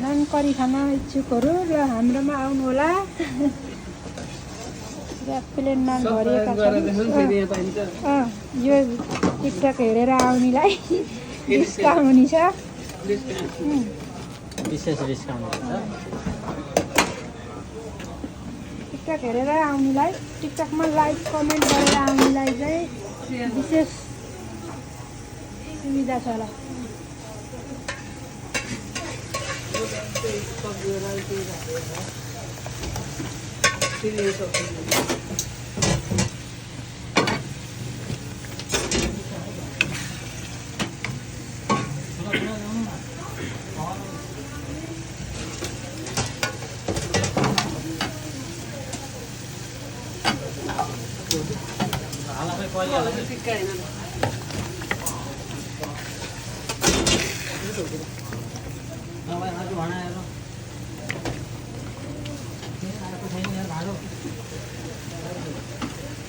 Naan curry खान इच्छुकहरू र हाम्रोमा आउनुहोला। प्लेन नान भरिएका छन्। यो टिकटक हेरेर आउनेलाई डिस्काउन्ट छ। विशेष डिस्काउन्ट छ। टिकटक हेरेर आउनेलाई, टिकटकमा लाइक कमेन्ट गरेर आउनेलाई चाहिँ विशेष सुविधा छ होला। आज भनाएर